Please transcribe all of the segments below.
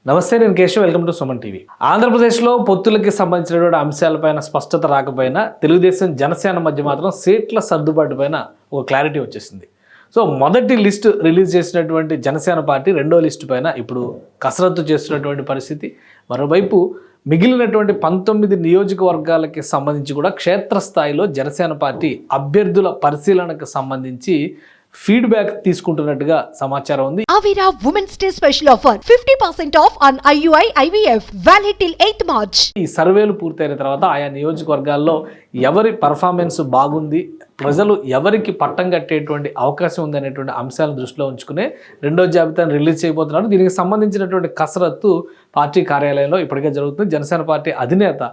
నమస్తే, నేను Keshav. Welcome to Suman TV. ఆంధ్రప్రదేశ్లో పొత్తులకి సంబంధించినటువంటి అంశాలపైన స్పష్టత రాకపోయినా తెలుగుదేశం జనసేన మధ్య మాత్రం సీట్ల సర్దుబాటు పైన ఒక క్లారిటీ వచ్చేసింది. సో మొదటి లిస్టు రిలీజ్ చేసినటువంటి జనసేన పార్టీ రెండో లిస్టు పైన ఇప్పుడు కసరత్తు చేస్తున్నటువంటి పరిస్థితి. మరోవైపు మిగిలినటువంటి 19 నియోజకవర్గాలకి సంబంధించి కూడా క్షేత్రస్థాయిలో జనసేన పార్టీ అభ్యర్థుల పరిశీలనకు సంబంధించి ఫీడ్బ్యాక్ తీసుకుంటున్నట్టుగా సమాచారం ఉంది. Avira Women's Day special offer 50% off on IUI IVF valid till 8th March. ఈ సర్వేలు పూర్తయిన తర్వాత ఆయా నియోజకవర్గాల్లో ఎవరి పర్ఫార్మెన్స్ బాగుంది, ప్రజలు ఎవరికి పట్టం కట్టేటువంటి అవకాశం ఉంది అనేటువంటి అంశాలను దృష్టిలో ఉంచుకునే రెండో జాబితాను రిలీజ్ చేయబోతున్నారు. దీనికి సంబంధించినటువంటి కసరత్తు పార్టీ కార్యాలయంలో ఇప్పటికే జరుగుతుంది. జనసేన పార్టీ అధినేత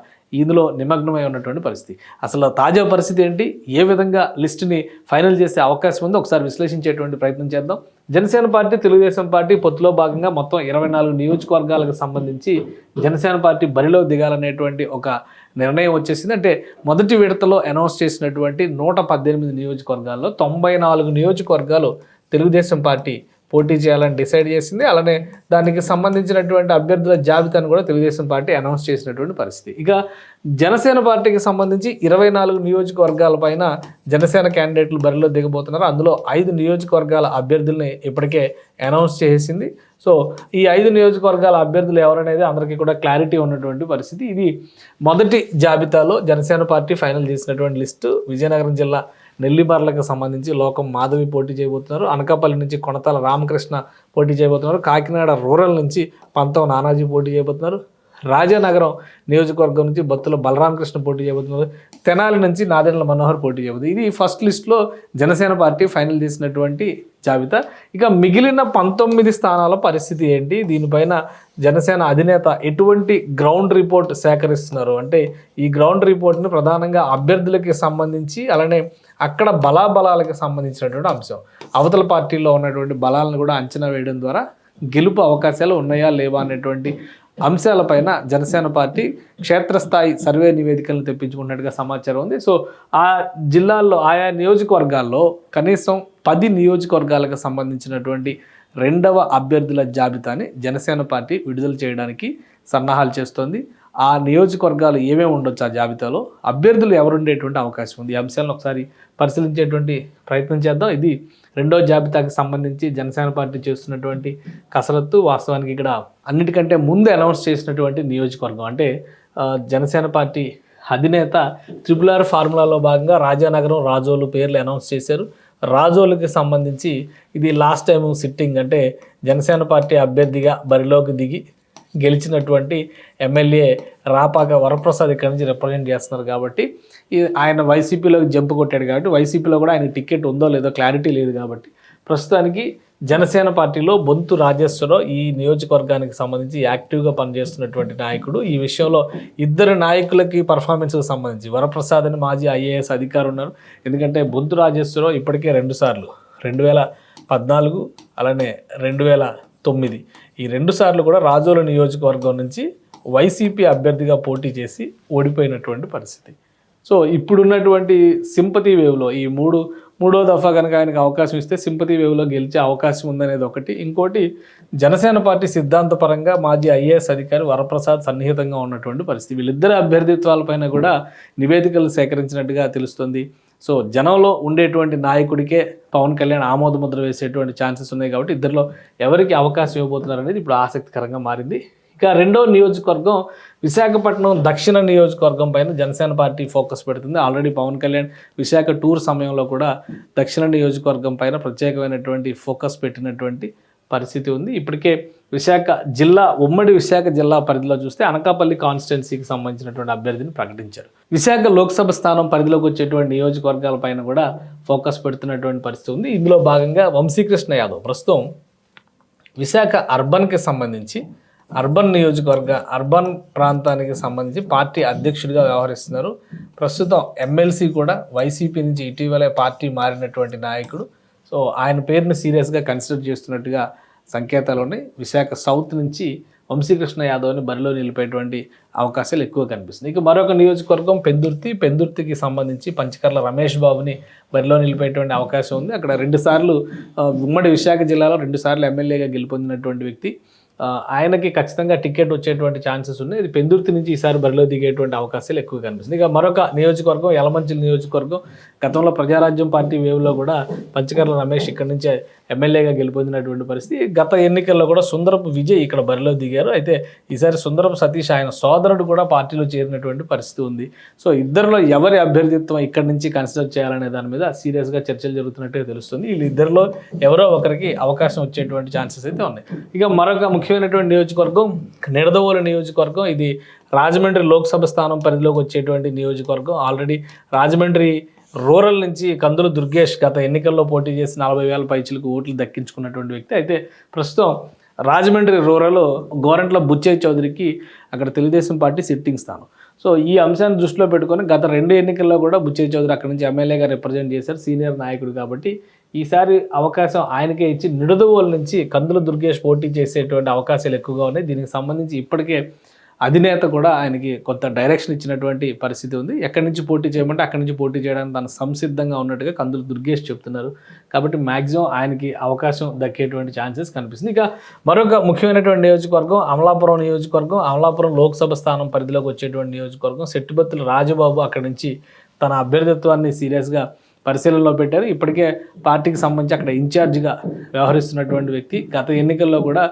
ఇందులో నిమగ్నమై ఉన్నటువంటి పరిస్థితి. అసలు తాజా పరిస్థితి ఏంటి, ఏ విధంగా లిస్టుని ఫైనల్ చేసే అవకాశం ఉందో ఒకసారి విశ్లేషించేటువంటి ప్రయత్నం చేద్దాం. జనసేన పార్టీ తెలుగుదేశం పార్టీ పొత్తులో భాగంగా మొత్తం 24 నియోజకవర్గాలకు సంబంధించి జనసేన పార్టీ బరిలో దిగాలనేటువంటి ఒక నిర్ణయం వచ్చేసింది. అంటే మొదటి విడతలో అనౌన్స్ చేసినటువంటి 118 నియోజకవర్గాల్లో 94 నియోజకవర్గాలు తెలుగుదేశం పార్టీ పోటీ చేయాలని డిసైడ్ చేసింది. అలానే దానికి సంబంధించినటువంటి అభ్యర్థుల జాబితాను కూడా తెలుగుదేశం పార్టీ అనౌన్స్ చేసినటువంటి పరిస్థితి. ఇక జనసేన పార్టీకి సంబంధించి 24 నియోజకవర్గాల పైన జనసేన క్యాండిడేట్లు బరిలో దిగబోతున్నారు. అందులో 5 నియోజకవర్గాల అభ్యర్థుల్ని ఇప్పటికే అనౌన్స్ చేసింది. సో ఈ 5 నియోజకవర్గాల అభ్యర్థులు ఎవరనేది అందరికీ కూడా క్లారిటీ ఉన్నటువంటి పరిస్థితి. ఇది మొదటి జాబితాలో జనసేన పార్టీ ఫైనల్ చేసినటువంటి లిస్టు. విజయనగరం జిల్లా నెల్లిమర్లకు సంబంధించి లోకం మాధవి పోటీ చేయబోతున్నారు. అనకాపల్లి నుంచి కొనతాల రామకృష్ణ పోటీ చేయబోతున్నారు. కాకినాడ రూరల్ నుంచి పంతం నానాజీ పోటీ చేయబోతున్నారు. రాజానగరం నియోజకవర్గం నుంచి బత్తుల బలరామకృష్ణ పోటీ చేయబోతున్నారు. తెనాలి నుంచి నాదెండ్ల మనోహర్ పోటీ చేయబోతుంది. ఇది ఫస్ట్ లిస్ట్లో జనసేన పార్టీ ఫైనల్ చేసినటువంటి జాబితా. ఇక మిగిలిన 19 స్థానాల పరిస్థితి ఏంటి, దీనిపైన జనసేన అధినేత ఎటువంటి గ్రౌండ్ రిపోర్ట్ సేకరిస్తున్నారు అంటే ఈ గ్రౌండ్ రిపోర్ట్ని ప్రధానంగా అభ్యర్థులకి సంబంధించి అలానే అక్కడ బలాబలాలకు సంబంధించినటువంటి అంశం, అవతల పార్టీలో ఉన్నటువంటి బలాలను కూడా అంచనా వేయడం ద్వారా గెలుపు అవకాశాలు ఉన్నాయా లేవా అనేటువంటి అంశాలపైన జనసేన పార్టీ క్షేత్రస్థాయి సర్వే నివేదికలను తెప్పించుకున్నట్టుగా సమాచారం ఉంది. సో ఆ జిల్లాల్లో ఆయా నియోజకవర్గాల్లో కనీసం 10 నియోజకవర్గాలకు సంబంధించినటువంటి రెండవ అభ్యర్థుల జాబితాని జనసేన పార్టీ విడుదల చేయడానికి సన్నాహాలు చేస్తోంది. ఆ నియోజకవర్గాలు ఏమేమి ఉండొచ్చు, ఆ జాబితాలో అభ్యర్థులు ఎవరుండేటువంటి అవకాశం ఉంది, ఈ అంశాలను ఒకసారి పరిశీలించేటువంటి ప్రయత్నం చేద్దాం. ఇది రెండో జాబితాకి సంబంధించి జనసేన పార్టీ చేస్తున్నటువంటి కసరత్తు. వాస్తవానికి ఇక్కడ అన్నిటికంటే ముందు అనౌన్స్ చేసినటువంటి నియోజకవర్గం అంటే జనసేన పార్టీ అధినేత RRR ఫార్ములాలో భాగంగా రాజానగరం, రాజోలు పేర్లు అనౌన్స్ చేశారు. రాజోలుకి సంబంధించి ఇది లాస్ట్ టైం సిట్టింగ్ అంటే జనసేన పార్టీ అభ్యర్థిగా బరిలోకి దిగి గెలిచినటువంటి ఎమ్మెల్యే రాపాక వరప్రసాద్ ఇక్కడ నుంచి రిప్రజెంట్ చేస్తున్నారు కాబట్టి ఆయన వైసీపీలోకి జంప్ కొట్టాడు కాబట్టి వైసీపీలో కూడా ఆయన టికెట్ ఉందో లేదో క్లారిటీ లేదు కాబట్టి ప్రస్తుతానికి జనసేన పార్టీలో బొంతు రాజేశ్వరరావు ఈ నియోజకవర్గానికి సంబంధించి యాక్టివ్గా పనిచేస్తున్నటువంటి నాయకుడు. ఈ విషయంలో ఇద్దరు నాయకులకి పర్ఫార్మెన్స్కి సంబంధించి వరప్రసాద్ అని మాజీ IAS అధికారి ఉన్నారు. ఎందుకంటే బొంతు రాజేశ్వరరావు ఇప్పటికే 2 సార్లు 2014 అలానే 2009 ఈ 2 సార్లు కూడా రాజోల నియోజకవర్గం నుంచి వైసీపీ అభ్యర్థిగా పోటీ చేసి ఓడిపోయినటువంటి పరిస్థితి. సో ఇప్పుడున్నటువంటి సింపతి వేవ్లో ఈ మూడో దఫా కనుక ఆయనకు అవకాశం ఇస్తే సింపతి వేవ్లో గెలిచే అవకాశం ఉందనేది ఒకటి. ఇంకోటి జనసేన పార్టీ సిద్ధాంతపరంగా మాజీ IAS అధికారి వరప్రసాద్ సన్నిహితంగా ఉన్నటువంటి పరిస్థితి. వీళ్ళిద్దరి అభ్యర్థిత్వాలపైన కూడా నివేదికలు సేకరించినట్టుగా తెలుస్తుంది. సో జనంలో ఉండేటువంటి నాయకుడికే పవన్ కళ్యాణ్ ఆమోద ముద్ర వేసేటువంటి ఛాన్సెస్ ఉన్నాయి కాబట్టి ఇద్దరిలో ఎవరికి అవకాశం ఇవ్వబోతున్నారు అనేది ఇప్పుడు ఆసక్తికరంగా మారింది. ఇక రెండో నియోజకవర్గం విశాఖపట్నం దక్షిణ నియోజకవర్గం పైన జనసేన పార్టీ ఫోకస్ పెడుతుంది. ఆల్రెడీ పవన్ కళ్యాణ్ విశాఖ టూర్ సమయంలో కూడా దక్షిణ నియోజకవర్గం పైన ప్రత్యేకమైనటువంటి ఫోకస్ పెట్టినటువంటి పరిస్థితి ఉంది. ఇప్పటికే విశాఖ జిల్లా ఉమ్మడి విశాఖ జిల్లా పరిధిలో చూస్తే అనకాపల్లి కాన్స్టిట్యున్సీకి సంబంధించినటువంటి అభ్యర్థిని ప్రకటించారు. విశాఖ లోక్సభ స్థానం పరిధిలోకి వచ్చేటువంటి నియోజకవర్గాల పైన కూడా ఫోకస్ పెడుతున్నటువంటి పరిస్థితి ఉంది. ఇందులో భాగంగా వంశీకృష్ణ యాదవ్ ప్రస్తుతం విశాఖ అర్బన్కి సంబంధించి అర్బన్ ప్రాంతానికి సంబంధించి పార్టీ అధ్యక్షుడిగా వ్యవహరిస్తున్నారు. ప్రస్తుతం ఎమ్మెల్సీ కూడా వైసీపీ నుంచి ఇటీవలే పార్టీ మారినటువంటి నాయకుడు. సో ఆయన పేరుని సీరియస్గా కన్సిడర్ చేస్తున్నట్టుగా సంకేతాలు ఉన్నాయి. విశాఖ సౌత్ నుంచి వంశీకృష్ణ యాదవ్ని బరిలో నిలిపేటువంటి అవకాశాలు ఎక్కువ కనిపిస్తుంది. ఇక మరొక నియోజకవర్గం పెందుర్తికి సంబంధించి పంచకర్ల రమేష్ బాబుని బరిలో నిలిపేటువంటి అవకాశం ఉంది. అక్కడ 2 సార్లు ఉమ్మడి విశాఖ జిల్లాలో 2 సార్లు ఎమ్మెల్యేగా గెలుపొందినటువంటి వ్యక్తి. ఆయనకి ఖచ్చితంగా టికెట్ వచ్చేటువంటి ఛాన్సెస్ ఉన్నాయి. ఇది పెందుర్తి నుంచి ఈసారి బరిలో దిగేటువంటి అవకాశాలు ఎక్కువ కనిపిస్తుంది. ఇక మరొక నియోజకవర్గం యలమంచిలి నియోజకవర్గం. గతంలో ప్రజారాజ్యం పార్టీ వేవ్లో కూడా పంచకర్ల రమేష్ ఇక్కడ నుంచి ఎమ్మెల్యేగా గెలుపొందినటువంటి పరిస్థితి. గత ఎన్నికల్లో కూడా సుందరపు విజయ్ ఇక్కడ బరిలో దిగారు. అయితే ఈసారి సుందరపు సతీష్ ఆయన సోదరుడు కూడా పార్టీలో చేరినటువంటి పరిస్థితి ఉంది. సో ఇద్దరిలో ఎవరి అభ్యర్థిత్వం ఇక్కడి నుంచి కన్సిడర్ చేయాలనే దాని మీద సీరియస్గా చర్చలు జరుగుతున్నట్టుగా తెలుస్తుంది. వీళ్ళిద్దరిలో ఎవరో ఒకరికి అవకాశం వచ్చేటువంటి ఛాన్సెస్ అయితే ఉన్నాయి. ఇక మరొక ముఖ్యమైనటువంటి నియోజకవర్గం నిడదవోలు నియోజకవర్గం. ఇది రాజమండ్రి లోక్సభ స్థానం పరిధిలోకి వచ్చేటువంటి నియోజకవర్గం. ఆల్రెడీ రాజమండ్రి రూరల్ నుంచి కందులు దుర్గేష్ గత ఎన్నికల్లో పోటీ చేసి 40,000 పైచిలకు ఓట్లు దక్కించుకున్నటువంటి వ్యక్తి. అయితే ప్రస్తుతం రాజమండ్రి రూరల్ గోరంట్ల బుచ్చయ్య చౌదరికి అక్కడ తెలుగుదేశం పార్టీ సిట్టింగ్ స్థానం. సో ఈ అంశాన్ని దృష్టిలో పెట్టుకొని గత 2 ఎన్నికల్లో కూడా బుచ్చయ్య చౌదరి అక్కడ నుంచి ఎమ్మెల్యేగా రిప్రజెంట్ చేశారు, సీనియర్ నాయకుడు కాబట్టి ఈసారి అవకాశం ఆయనకే ఇచ్చి నిడదవోలు నుంచి కందుల దుర్గేష్ పోటీ చేసేటువంటి అవకాశాలు ఎక్కువగా ఉన్నాయి. దీనికి సంబంధించి ఇప్పటికే అధినేత కూడా ఆయనకి కొంత డైరెక్షన్ ఇచ్చినటువంటి పరిస్థితి ఉంది. ఎక్కడి నుంచి పోటీ చేయమంటే అక్కడి నుంచి పోటీ చేయడానికి తను సంసిద్ధంగా ఉన్నట్టుగా కందులు దుర్గేష్ చెప్తున్నారు. కాబట్టి మ్యాక్సిమం ఆయనకి అవకాశం దక్కేటువంటి ఛాన్సెస్ కనిపిస్తుంది. ఇక మరొక ముఖ్యమైనటువంటి నియోజకవర్గం అమలాపురం నియోజకవర్గం. అమలాపురం లోక్సభ స్థానం పరిధిలోకి వచ్చేటువంటి నియోజకవర్గం. శెట్టిబత్తుల రాజబాబు అక్కడి నుంచి తన అభ్యర్థిత్వాన్ని సీరియస్గా పరిశీలనలో పెట్టారు. ఇప్పటికే పార్టీకి సంబంధించి అక్కడ ఇన్ఛార్జిగా వ్యవహరిస్తున్నటువంటి వ్యక్తి. గత ఎన్నికల్లో కూడా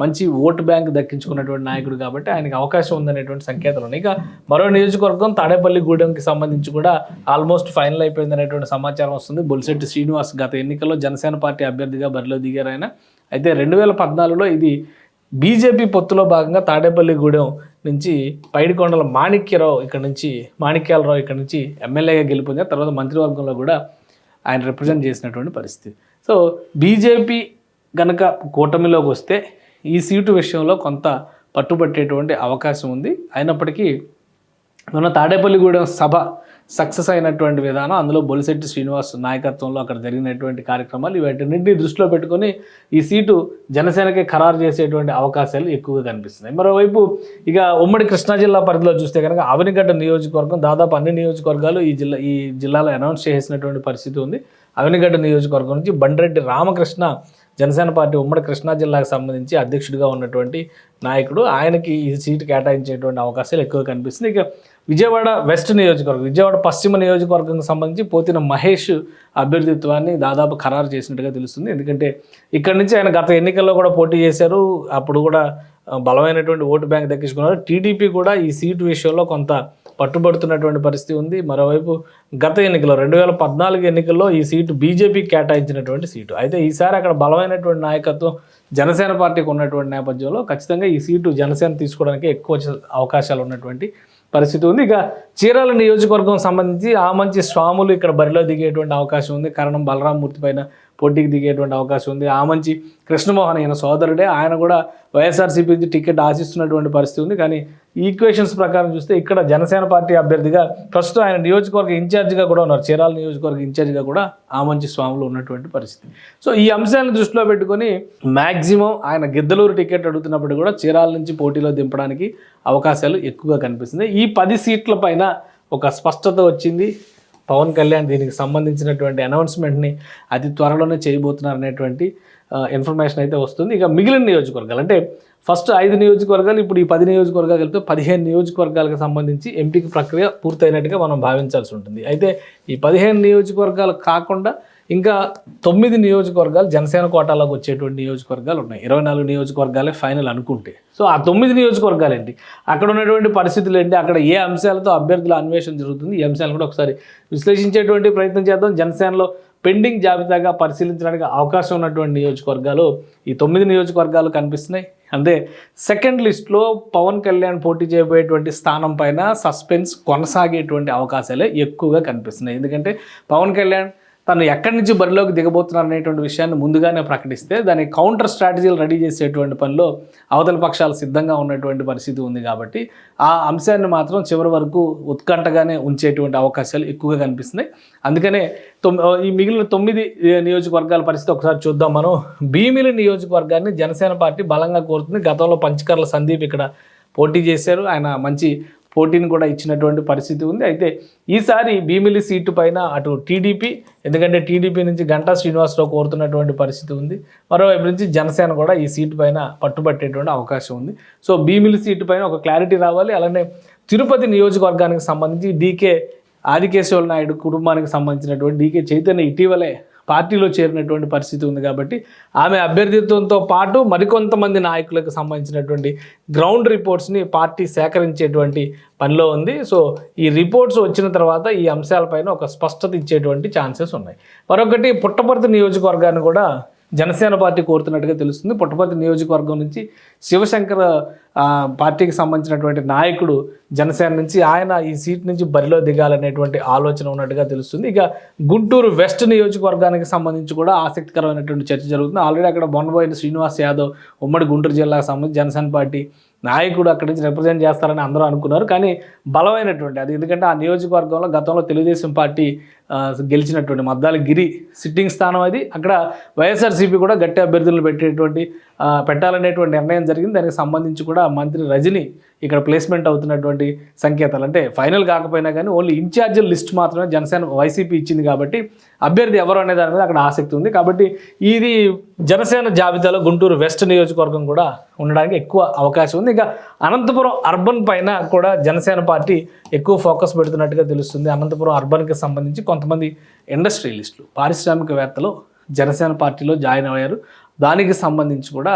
మంచి ఓటు బ్యాంక్ దక్కించుకున్నటువంటి నాయకుడు కాబట్టి ఆయనకి అవకాశం ఉందనేటువంటి సంకేతాలు ఉన్నాయి. ఇక మరో నియోజకవర్గం తాడేపల్లిగూడెంకి సంబంధించి కూడా ఆల్మోస్ట్ ఫైనల్ అయిపోయింది అనేటువంటి సమాచారం వస్తుంది. బొలిశెట్టి శ్రీనివాస్ గత ఎన్నికల్లో జనసేన పార్టీ అభ్యర్థిగా బరిలో దిగారు ఆయన. అయితే 2014లో ఇది బీజేపీ పొత్తులో భాగంగా తాడేపల్లిగూడెం నుంచి పైడికొండల మాణిక్యాలరావు ఇక్కడ నుంచి ఎమ్మెల్యేగా గెలుపొందారు. తర్వాత మంత్రివర్గంలో కూడా ఆయన రిప్రజెంట్ చేసినటువంటి పరిస్థితి. సో బీజేపీ కనుక కూటమిలోకి వస్తే ఈ సీటు విషయంలో కొంత పట్టుబట్టేటువంటి అవకాశం ఉంది. అయినప్పటికీ మన తాడేపల్లిగూడెం సభ సక్సెస్ అయినటువంటి విధానం, అందులో బొలిశెట్టి శ్రీనివాస్ నాయకత్వంలో అక్కడ జరిగినటువంటి కార్యక్రమాలు వీటన్నింటినీ దృష్టిలో పెట్టుకొని ఈ సీటు జనసేనకే ఖరారు చేసేటువంటి అవకాశాలు ఎక్కువగా కనిపిస్తున్నాయి. మరోవైపు ఇక ఉమ్మడి కృష్ణా జిల్లా పరిధిలో చూస్తే కనుక అవనిగడ్డ నియోజకవర్గం దాదాపు అన్ని నియోజకవర్గాలు ఈ జిల్లాలో అనౌన్స్ చేసినటువంటి పరిస్థితి ఉంది. అవనిగడ్డ నియోజకవర్గం నుంచి బండ్రెడ్డి రామకృష్ణ జనసేన పార్టీ ఉమ్మడి కృష్ణా జిల్లాకు సంబంధించి అధ్యక్షుడిగా ఉన్నటువంటి నాయకుడు. ఆయనకి ఈ సీటు కేటాయించేటువంటి అవకాశాలు ఎక్కువ కనిపిస్తుంది. ఇక విజయవాడ వెస్ట్ నియోజకవర్గం, విజయవాడ పశ్చిమ నియోజకవర్గంకి సంబంధించి పోతిన మహేష్ అభ్యర్థిత్వాన్ని దాదాపు ఖరారు చేసినట్టుగా తెలుస్తుంది. ఎందుకంటే ఇక్కడ నుంచి ఆయన గత ఎన్నికల్లో కూడా పోటీ చేశారు. అప్పుడు కూడా బలమైనటువంటి ఓటు బ్యాంక్ దక్కించుకున్నారు. టీడీపీ కూడా ఈ సీటు విషయంలో కొంత పట్టుబడుతున్నటువంటి పరిస్థితి ఉంది. మరోవైపు గత ఎన్నికల్లో 2014 ఎన్నికల్లో ఈ సీటు బీజేపీకి కేటాయించినటువంటి సీటు. అయితే ఈసారి అక్కడ బలమైనటువంటి నాయకత్వం జనసేన పార్టీకి ఉన్నటువంటి నేపథ్యంలో ఖచ్చితంగా ఈ సీటు జనసేన తీసుకోవడానికి ఎక్కువ అవకాశాలు ఉన్నటువంటి పరిస్థితి ఉంది. ఇక చీరాల నియోజకవర్గం సంబంధించి ఆమంచి స్వాములు ఇక్కడ బరిలో దిగేటువంటి అవకాశం ఉంది. కారణం బలరామమూర్తి పైన పోటీకి దిగేటువంటి అవకాశం ఉంది. ఆమంచి కృష్ణమోహన్ ఆయన సోదరుడే, ఆయన కూడా వైఎస్ఆర్సీపీ నుంచి టికెట్ ఆశిస్తున్నటువంటి పరిస్థితి ఉంది. కానీ ఈక్వేషన్స్ ప్రకారం చూస్తే ఇక్కడ జనసేన పార్టీ అభ్యర్థిగా ప్రస్తుతం ఆయన నియోజకవర్గ ఇన్ఛార్జిగా కూడా ఉన్నారు. చీరాల నియోజకవర్గ ఇన్ఛార్జిగా కూడా ఆమంచి స్వాములు ఉన్నటువంటి పరిస్థితి. సో ఈ అంశాలను దృష్టిలో పెట్టుకొని మ్యాక్సిమం ఆయన గిద్దలూరు టికెట్ అడుగుతున్నప్పుడు కూడా చీరాల నుంచి పోటీలో దింపడానికి అవకాశాలు ఎక్కువగా కనిపిస్తుంది. ఈ 10 సీట్ల పైన ఒక స్పష్టత వచ్చింది. పవన్ కళ్యాణ్ దీనికి సంబంధించినటువంటి అనౌన్స్మెంట్ని అతి త్వరలోనే చేయబోతున్నారు అనేటువంటి ఇన్ఫర్మేషన్ అయితే వస్తుంది. ఇక మిగిలిన నియోజకవర్గాలు అంటే ఫస్ట్ 5 నియోజకవర్గాలు, ఇప్పుడు ఈ 10 నియోజకవర్గాలు కలిపితే 15 నియోజకవర్గాలకు సంబంధించి ఎంపిక ప్రక్రియ పూర్తయినట్టుగా మనం భావించాల్సి ఉంటుంది. అయితే ఈ 15 నియోజకవర్గాలు కాకుండా ఇంకా 9 నియోజకవర్గాలు జనసేన కోటాలోకి వచ్చేటువంటి నియోజకవర్గాలు ఉన్నాయి. 24 నియోజకవర్గాలే ఫైనల్ అనుకుంటే. సో ఆ 9 నియోజకవర్గాలు ఏంటి, అక్కడ ఉన్నటువంటి పరిస్థితులు ఏంటి, అక్కడ ఏ అంశాలతో అభ్యర్థుల అన్వేషణ జరుగుతుంది, ఈ అంశాలను కూడా ఒకసారి విశ్లేషించేటువంటి ప్రయత్నం చేద్దాం. జనసేనలో పెండింగ్ జాబితాగా పరిశీలించడానికి అవకాశం ఉన్నటువంటి నియోజకవర్గాలు ఈ 9 నియోజకవర్గాలు కనిపిస్తున్నాయి. అంటే సెకండ్ లిస్ట్లో పవన్ కళ్యాణ్ పోటీ చేయబోయేటువంటి స్థానం పైన సస్పెన్స్ కొనసాగేటువంటి అవకాశాలే ఎక్కువగా కనిపిస్తున్నాయి. ఎందుకంటే పవన్ కళ్యాణ్ తను ఎక్కడి నుంచి బరిలోకి దిగబోతున్నారు అనేటువంటి విషయాన్ని ముందుగానే ప్రకటిస్తే దాని కౌంటర్ స్ట్రాటజీలు రెడీ చేసేటువంటి పనిలో అవతల పక్షాలు సిద్ధంగా ఉన్నటువంటి పరిస్థితి ఉంది. కాబట్టి ఆ అంశాన్ని మాత్రం చివరి వరకు ఉత్కంఠగానే ఉంచేటువంటి అవకాశాలు ఎక్కువగా కనిపిస్తున్నాయి. అందుకనే ఈ మిగిలిన 9 నియోజకవర్గాల పరిస్థితి ఒకసారి చూద్దాం. మనం భీమిలి నియోజకవర్గాన్ని జనసేన పార్టీ బలంగా కోరుతుంది. గతంలో పంచకర్ల సందీప్ ఇక్కడ పోటీ చేశారు. ఆయన మంచి పోటీని కూడా ఇచ్చినటువంటి పరిస్థితి ఉంది. అయితే ఈసారి భీమిలి సీటు పైన అటు టీడీపీ, ఎందుకంటే టీడీపీ నుంచి గంటా శ్రీనివాసరావు కోరుతున్నటువంటి పరిస్థితి ఉంది, మరోవైపు నుంచి జనసేన కూడా ఈ సీటు పైన పట్టుబట్టేటువంటి అవకాశం ఉంది. సో భీమిలి సీటు పైన ఒక క్లారిటీ రావాలి. అలానే తిరుపతి నియోజకవర్గానికి సంబంధించి డీకే ఆదికేశవ నాయుడు కుటుంబానికి సంబంధించినటువంటి డీకే చైతన్య ఇటీవలే పార్టీలో చేరినటువంటి పరిస్థితి ఉంది కాబట్టి ఆమె అభ్యర్థిత్వంతో పాటు మరికొంతమంది నాయకులకు సంబంధించినటువంటి గ్రౌండ్ రిపోర్ట్స్ని పార్టీ సేకరించేటువంటి పనిలో ఉంది. సో ఈ రిపోర్ట్స్ వచ్చిన తర్వాత ఈ అంశాలపైన ఒక స్పష్టత ఇచ్చేటువంటి ఛాన్సెస్ ఉన్నాయి. మరొకటి పుట్టపర్తి నియోజకవర్గాన్ని కూడా జనసేన పార్టీ కోరుతున్నట్టుగా తెలుస్తుంది. పుట్టపర్తి నియోజకవర్గం నుంచి శివశంకర్ పార్టీకి సంబంధించినటువంటి నాయకుడు జనసేన నుంచి ఆయన ఈ సీట్ నుంచి బరిలో దిగాలనేటువంటి ఆలోచన ఉన్నట్టుగా తెలుస్తుంది. ఇక గుంటూరు వెస్ట్ నియోజకవర్గానికి సంబంధించి కూడా ఆసక్తికరమైనటువంటి చర్చ జరుగుతుంది. ఆల్రెడీ అక్కడ బొండబోయిన శ్రీనివాస్ యాదవ్ ఉమ్మడి గుంటూరు జిల్లాకు సంబంధించి జనసేన పార్టీ నాయకుడు అక్కడి నుంచి రిప్రజెంట్ చేస్తారని అందరూ అనుకున్నారు. కానీ బలమైనటువంటి అది, ఎందుకంటే ఆ నియోజకవర్గంలో గతంలో తెలుగుదేశం పార్టీ గెలిచినటువంటి మద్దాల గిరి సిట్టింగ్ స్థానం అది. అక్కడ వైఎస్ఆర్సీపీ కూడా గట్టి అభ్యర్థులను పెట్టాలనేటువంటి నిర్ణయం జరిగింది. దానికి సంబంధించి కూడా మంత్రి రజని ఇక్కడ ప్లేస్మెంట్ అవుతున్నటువంటి సంకేతాలు, అంటే ఫైనల్ కాకపోయినా కానీ ఓన్లీ ఇన్ఛార్జీల లిస్ట్ మాత్రమే జనసేన వైసీపీ ఇచ్చింది కాబట్టి అభ్యర్థి ఎవరు అనే దాని మీద అక్కడ ఆసక్తి ఉంది. కాబట్టి ఇది జనసేన జాబితాలో గుంటూరు వెస్ట్ నియోజకవర్గం కూడా ఉండడానికి ఎక్కువ అవకాశం ఉంది. ఇక అనంతపురం అర్బన్ పైన కూడా జనసేన పార్టీ ఎక్కువ ఫోకస్ పెడుతున్నట్టుగా తెలుస్తుంది. అనంతపురం అర్బన్కి సంబంధించి కొంతమంది ఇండస్ట్రియలిస్టులు, పారిశ్రామికవేత్తలు జనసేన పార్టీలో జాయిన్ అయ్యారు. దానికి సంబంధించి కూడా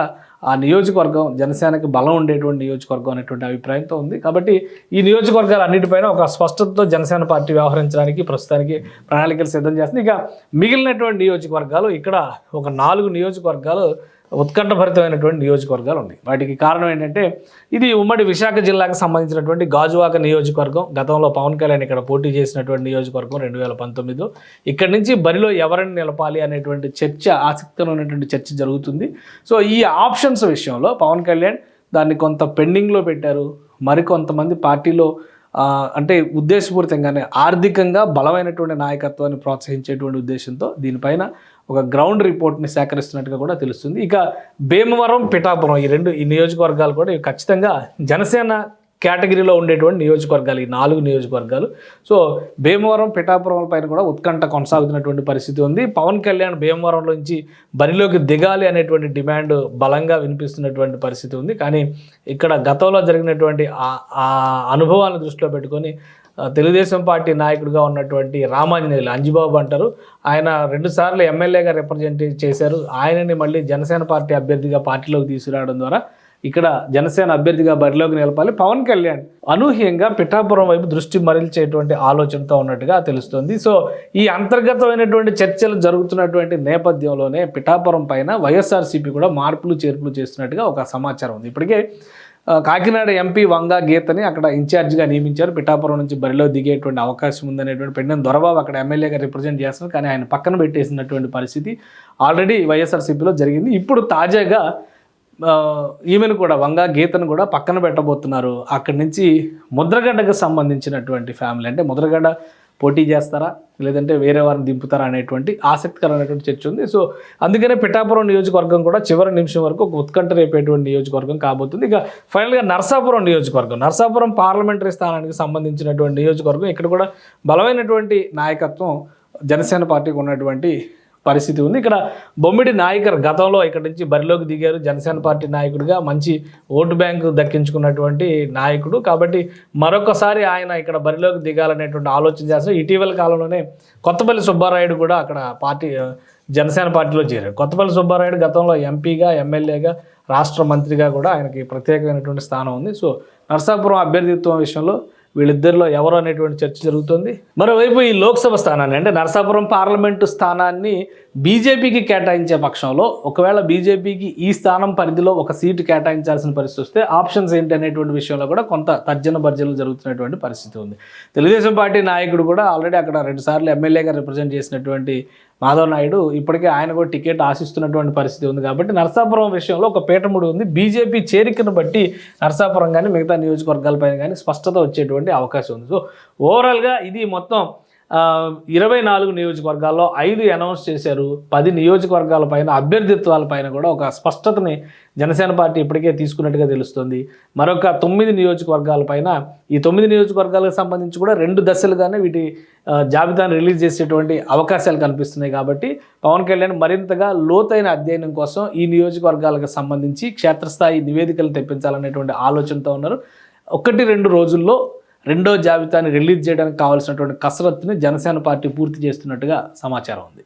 ఆ నియోజకవర్గం జనసేనకి బలం ఉండేటువంటి నియోజకవర్గం అనేటువంటి అభిప్రాయంతో ఉంది. కాబట్టి ఈ నియోజకవర్గాలు అన్నిటిపైన ఒక స్పష్టతతో జనసేన పార్టీ వ్యవహరించడానికి ప్రస్తుతానికి ప్రణాళికలు సిద్ధం చేస్తుంది. ఇక మిగిలినటువంటి నియోజకవర్గాలు, ఇక్కడ ఒక 4 నియోజకవర్గాలు ఉత్కంఠభరితమైనటువంటి నియోజకవర్గాలు ఉన్నాయి. వాటికి కారణం ఏంటంటే ఇది ఉమ్మడి విశాఖ జిల్లాకు సంబంధించినటువంటి గాజువాక నియోజకవర్గం. గతంలో పవన్ కళ్యాణ్ ఇక్కడ పోటీ చేసినటువంటి నియోజకవర్గం 2019లో. ఇక్కడి నుంచి బరిలో ఎవరిని నిలపాలి అనేటువంటి చర్చ, ఆసక్తికరమైనటువంటి చర్చ జరుగుతుంది. సో ఈ ఆప్షన్స్ విషయంలో పవన్ కళ్యాణ్ దాన్ని కొంత పెండింగ్లో పెట్టారు. మరికొంతమంది పార్టీలో అంటే ఉద్దేశపూరితంగానే ఆర్థికంగా బలమైనటువంటి నాయకత్వాన్ని ప్రోత్సహించేటువంటి ఉద్దేశంతో దీనిపైన ఒక గ్రౌండ్ రిపోర్ట్ని సేకరిస్తున్నట్టుగా కూడా తెలుస్తుంది. ఇక భీమవరం, పిఠాపురం ఈ నియోజకవర్గాలు కూడా ఖచ్చితంగా జనసేన కేటగిరీలో ఉండేటువంటి నియోజకవర్గాలు, ఈ 4 నియోజకవర్గాలు. సో భీమవరం, పిఠాపురం పైన కూడా ఉత్కంఠ కొనసాగుతున్నటువంటి పరిస్థితి ఉంది. పవన్ కళ్యాణ్ భీమవరంలోంచి బరిలోకి దిగాలి అనేటువంటి డిమాండ్ బలంగా వినిపిస్తున్నటువంటి పరిస్థితి ఉంది. కానీ ఇక్కడ గతంలో జరిగినటువంటి ఆ అనుభవాలను దృష్టిలో పెట్టుకొని తెలుగుదేశం పార్టీ నాయకుడిగా ఉన్నటువంటి రామాంజనేయులు, అంజిబాబు అంటారు, ఆయన 2 సార్లు ఎమ్మెల్యేగా రిప్రజెంట్ చేశారు. ఆయనని మళ్ళీ జనసేన పార్టీ అభ్యర్థిగా పార్టీలోకి తీసుకురావడం ద్వారా ఇక్కడ జనసేన అభ్యర్థిగా బరిలోకి నిలపాలి. పవన్ కళ్యాణ్ అనూహ్యంగా పిఠాపురం వైపు దృష్టి మరల్చేటువంటి ఆలోచనతో ఉన్నట్టుగా తెలుస్తుంది. సో ఈ అంతర్గతమైనటువంటి చర్చలు జరుగుతున్నటువంటి నేపథ్యంలోనే పిఠాపురం పైన వైఎస్ఆర్సీపీ కూడా మార్పులు చేర్పులు చేస్తున్నట్టుగా ఒక సమాచారం ఉంది. ఇప్పటికే కాకినాడ ఎంపీ వంగా గీతని అక్కడ ఇన్ఛార్జిగా నియమించారు. పిఠాపురం నుంచి బరిలో దిగేటువంటి అవకాశం ఉందనేటువంటి పెండెం దొరబాబు అక్కడ ఎమ్మెల్యేగా రిప్రజెంట్ చేస్తున్నారు. కానీ ఆయన పక్కన పెట్టేసినటువంటి పరిస్థితి ఆల్రెడీ వైఎస్ఆర్సీపీలో జరిగింది. ఇప్పుడు తాజాగా ఈమెను కూడా, వంగా గీతను కూడా పక్కన పెట్టబోతున్నారు. అక్కడి నుంచి ముద్రగడ్డకు సంబంధించినటువంటి ఫ్యామిలీ, అంటే ముద్రగడ్డ పోటీ చేస్తారా లేదంటే వేరే వారిని దింపుతారా అనేటువంటి ఆసక్తికరమైనటువంటి చర్చ ఉంది. సో అందుకనే పిఠాపురం నియోజకవర్గం కూడా చివరి నిమిషం వరకు ఒక ఉత్కంఠ రేపేటువంటి నియోజకవర్గం కాబోతుంది. ఇక ఫైనల్గా నరసాపురం నియోజకవర్గం, నరసాపురం పార్లమెంటరీ స్థానానికి సంబంధించినటువంటి నియోజకవర్గం. ఇక్కడ కూడా బలమైనటువంటి నాయకత్వం జనసేన పార్టీకి ఉన్నటువంటి పరిస్థితి ఉంది. ఇక్కడ బొమ్మిడి నాయకర్ గతంలో ఇక్కడి నుంచి బరిలోకి దిగారు. జనసేన పార్టీ నాయకుడిగా మంచి ఓటు బ్యాంకు దక్కించుకున్నటువంటి నాయకుడు. కాబట్టి మరొకసారి ఆయన ఇక్కడ బరిలోకి దిగాలనేటువంటి ఆలోచన చేస్తారు. ఇటీవల కాలంలోనే కొత్తపల్లి సుబ్బారాయుడు కూడా అక్కడ జనసేన పార్టీలో చేరారు. కొత్తపల్లి సుబ్బారాయుడు గతంలో ఎంపీగా, ఎమ్మెల్యేగా, రాష్ట్ర మంత్రిగా కూడా ఆయనకి ప్రత్యేకమైనటువంటి స్థానం ఉంది. సో నరసాపురం అభ్యర్థిత్వం విషయంలో వీళ్ళిద్దరిలో ఎవరు అనేటువంటి చర్చ జరుగుతుంది. మరోవైపు ఈ లోక్సభ స్థానాన్ని, అంటే నరసాపురం పార్లమెంటు స్థానాన్ని బీజేపీకి కేటాయించే పక్షంలో, ఒకవేళ బీజేపీకి ఈ స్థానం పరిధిలో ఒక సీటు కేటాయించాల్సిన పరిస్థితి వస్తే ఆప్షన్స్ ఏంటి అనేటువంటి విషయంలో కూడా కొంత తర్జన భర్జనలు జరుగుతున్నటువంటి పరిస్థితి ఉంది. తెలుగుదేశం పార్టీ నాయకుడు కూడా ఆల్రెడీ అక్కడ 2 సార్లు ఎమ్మెల్యేగా రిప్రజెంట్ చేసినటువంటి మాధవ్ నాయుడు ఇప్పటికే ఆయన కూడా టికెట్ ఆశిస్తున్నటువంటి పరిస్థితి ఉంది. కాబట్టి నరసాపురం విషయంలో ఒక పీఠముడి ఉంది. బీజేపీ చేరికను బట్టి నరసాపురం కానీ మిగతా నియోజకవర్గాలపైన కానీ స్పష్టత వచ్చేటువంటి అవకాశం ఉంది. సో ఓవరాల్గా ఇది మొత్తం 24 నియోజకవర్గాల్లో 5 అనౌన్స్ చేశారు. 10 నియోజకవర్గాల పైన అభ్యర్థిత్వాలపైన కూడా ఒక స్పష్టతని జనసేన పార్టీ ఇప్పటికే తీసుకున్నట్టుగా తెలుస్తుంది. మరొక 9 నియోజకవర్గాలపైన ఈ 9 నియోజకవర్గాలకు సంబంధించి కూడా 2 దశలుగానే వీటి జాబితాను రిలీజ్ చేసేటువంటి అవకాశాలు కనిపిస్తున్నాయి. కాబట్టి పవన్ కళ్యాణ్ మరింతగా లోతైన అధ్యయనం కోసం ఈ నియోజకవర్గాలకు సంబంధించి క్షేత్రస్థాయి నివేదికలు తెప్పించాలనేటువంటి ఆలోచనతో ఉన్నారు. 1-2 రోజుల్లో రెండో జాబితాని రిలీజ్ చేయడానికి కావాల్సినటువంటి కసరత్తుని జనసేన పార్టీ పూర్తి చేస్తున్నట్టుగా సమాచారం ఉంది.